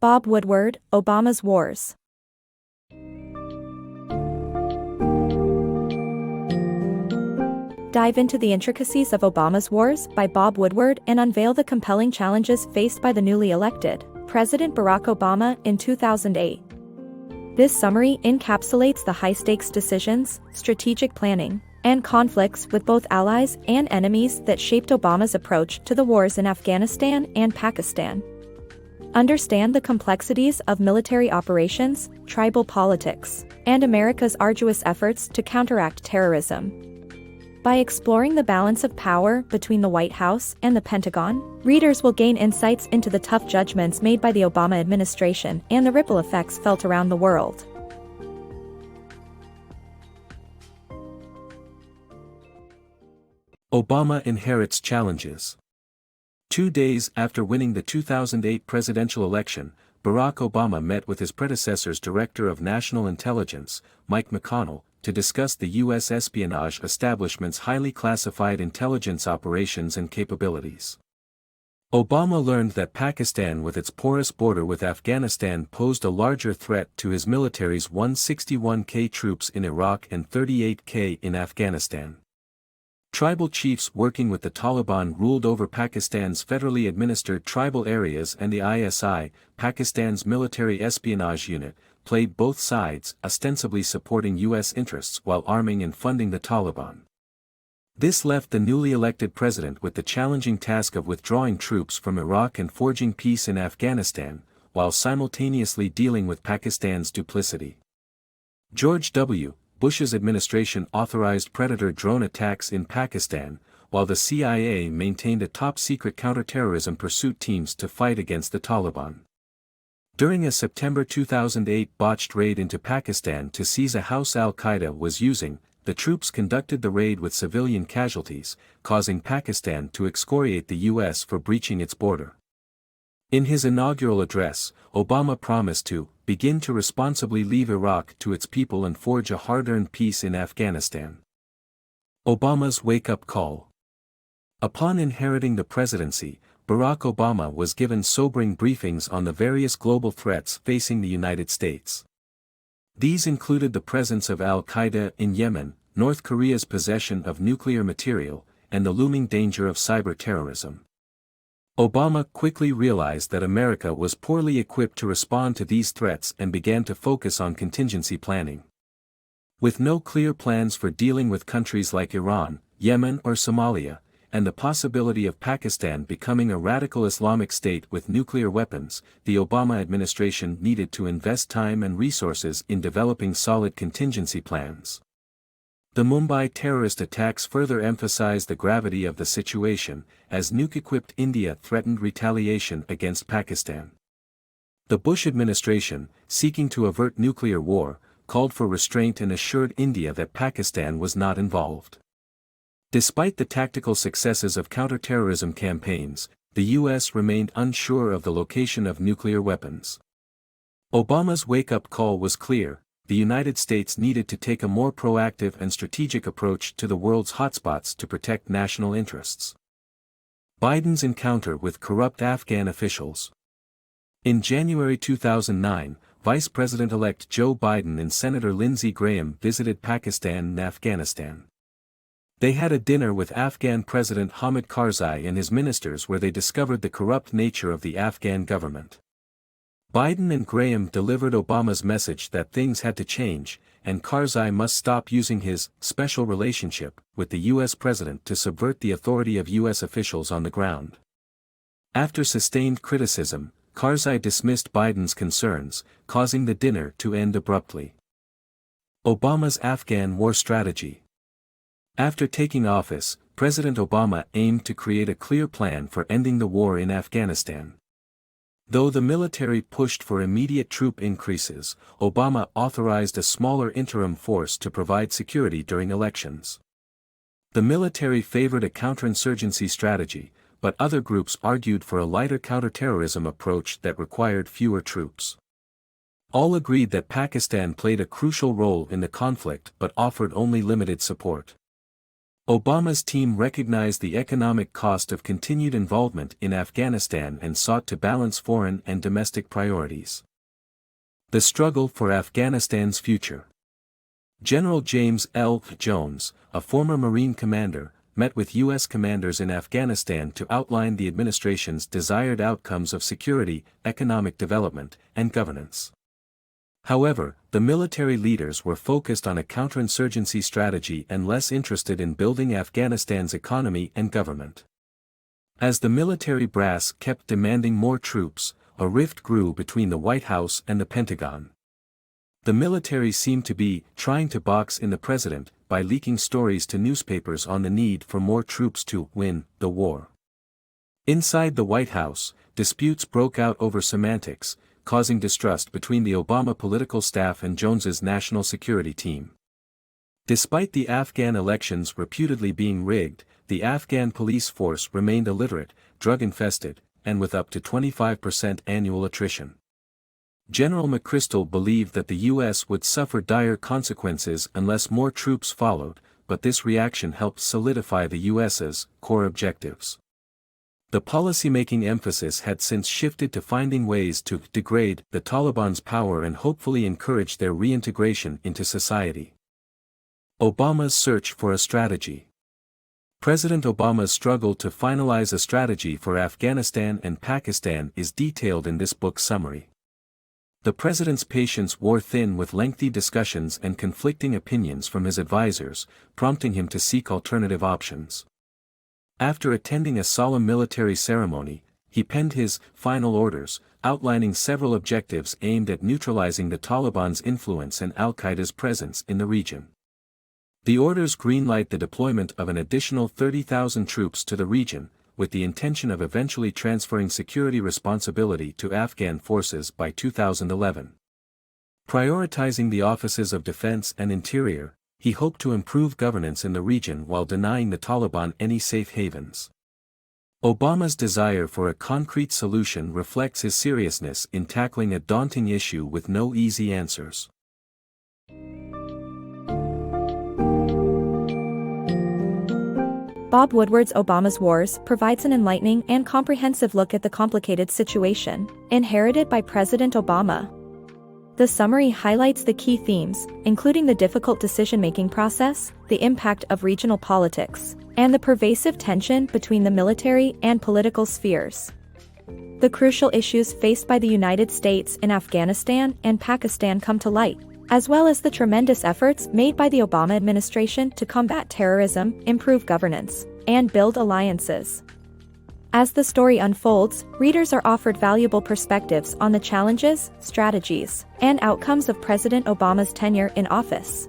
Bob Woodward, Obama's Wars. Dive into the intricacies of Obama's wars by Bob Woodward and unveil the compelling challenges faced by the newly elected President Barack Obama in 2008. This summary encapsulates the high-stakes decisions, strategic planning, and conflicts with both allies and enemies that shaped Obama's approach to the wars in Afghanistan and Pakistan. Understand the complexities of military operations, tribal politics, and America's arduous efforts to counteract terrorism. By exploring the balance of power between the White House and the Pentagon, readers will gain insights into the tough judgments made by the Obama administration and the ripple effects felt around the world. Obama inherits challenges. 2 days after winning the 2008 presidential election, Barack Obama met with his predecessor's Director of National Intelligence, Mike McConnell, to discuss the U.S. espionage establishment's highly classified intelligence operations and capabilities. Obama learned that Pakistan, with its porous border with Afghanistan, posed a larger threat to his military's 161,000 troops in Iraq and 38,000 in Afghanistan. Tribal chiefs working with the Taliban ruled over Pakistan's federally administered tribal areas, and the ISI, Pakistan's military espionage unit, played both sides, ostensibly supporting U.S. interests while arming and funding the Taliban. This left the newly elected president with the challenging task of withdrawing troops from Iraq and forging peace in Afghanistan, while simultaneously dealing with Pakistan's duplicity. George W. Bush's administration authorized predator drone attacks in Pakistan, while the CIA maintained a top-secret counterterrorism pursuit teams to fight against the Taliban. During a September 2008 botched raid into Pakistan to seize a house al-Qaeda was using, the troops conducted the raid with civilian casualties, causing Pakistan to excoriate the U.S. for breaching its border. In his inaugural address, Obama promised to begin to responsibly leave Iraq to its people and forge a hard-earned peace in Afghanistan. Obama's wake-up call. Upon inheriting the presidency, Barack Obama was given sobering briefings on the various global threats facing the United States. These included the presence of al-Qaeda in Yemen, North Korea's possession of nuclear material, and the looming danger of cyber-terrorism. Obama quickly realized that America was poorly equipped to respond to these threats and began to focus on contingency planning. With no clear plans for dealing with countries like Iran, Yemen or Somalia, and the possibility of Pakistan becoming a radical Islamic state with nuclear weapons, the Obama administration needed to invest time and resources in developing solid contingency plans. The Mumbai terrorist attacks further emphasized the gravity of the situation, as nuke-equipped India threatened retaliation against Pakistan. The Bush administration, seeking to avert nuclear war, called for restraint and assured India that Pakistan was not involved. Despite the tactical successes of counterterrorism campaigns, the U.S. remained unsure of the location of nuclear weapons. Obama's wake-up call was clear: the United States needed to take a more proactive and strategic approach to the world's hotspots to protect national interests. Biden's encounter with corrupt Afghan officials. In January 2009, Vice President-elect Joe Biden and Senator Lindsey Graham visited Pakistan and Afghanistan. They had a dinner with Afghan President Hamid Karzai and his ministers where they discovered the corrupt nature of the Afghan government. Biden and Graham delivered Obama's message that things had to change, and Karzai must stop using his special relationship with the U.S. president to subvert the authority of U.S. officials on the ground. After sustained criticism, Karzai dismissed Biden's concerns, causing the dinner to end abruptly. Obama's Afghan war strategy. After taking office, President Obama aimed to create a clear plan for ending the war in Afghanistan. Though the military pushed for immediate troop increases, Obama authorized a smaller interim force to provide security during elections. The military favored a counterinsurgency strategy, but other groups argued for a lighter counterterrorism approach that required fewer troops. All agreed that Pakistan played a crucial role in the conflict but offered only limited support. Obama's team recognized the economic cost of continued involvement in Afghanistan and sought to balance foreign and domestic priorities. The struggle for Afghanistan's future. General James L. Jones, a former Marine commander, met with U.S. commanders in Afghanistan to outline the administration's desired outcomes of security, economic development, and governance. However, the military leaders were focused on a counterinsurgency strategy and less interested in building Afghanistan's economy and government. As the military brass kept demanding more troops, a rift grew between the White House and the Pentagon. The military seemed to be trying to box in the president by leaking stories to newspapers on the need for more troops to win the war. Inside the White House, disputes broke out over semantics, causing distrust between the Obama political staff and Jones's national security team. Despite the Afghan elections reputedly being rigged, the Afghan police force remained illiterate, drug-infested, and with up to 25% annual attrition. General McChrystal believed that the U.S. would suffer dire consequences unless more troops followed, but this reaction helped solidify the U.S.'s core objectives. The policymaking emphasis had since shifted to finding ways to degrade the Taliban's power and hopefully encourage their reintegration into society. Obama's search for a strategy. President Obama's struggle to finalize a strategy for Afghanistan and Pakistan is detailed in this book summary. The president's patience wore thin with lengthy discussions and conflicting opinions from his advisors, prompting him to seek alternative options. After attending a solemn military ceremony, he penned his final orders, outlining several objectives aimed at neutralizing the Taliban's influence and al-Qaeda's presence in the region. The orders greenlight the deployment of an additional 30,000 troops to the region, with the intention of eventually transferring security responsibility to Afghan forces by 2011. Prioritizing the offices of Defense and Interior, he hoped to improve governance in the region while denying the Taliban any safe havens. Obama's desire for a concrete solution reflects his seriousness in tackling a daunting issue with no easy answers. Bob Woodward's Obama's Wars provides an enlightening and comprehensive look at the complicated situation inherited by President Obama. The summary highlights the key themes, including the difficult decision-making process, the impact of regional politics, and the pervasive tension between the military and political spheres. The crucial issues faced by the United States in Afghanistan and Pakistan come to light, as well as the tremendous efforts made by the Obama administration to combat terrorism, improve governance, and build alliances. As the story unfolds, readers are offered valuable perspectives on the challenges, strategies, and outcomes of President Obama's tenure in office.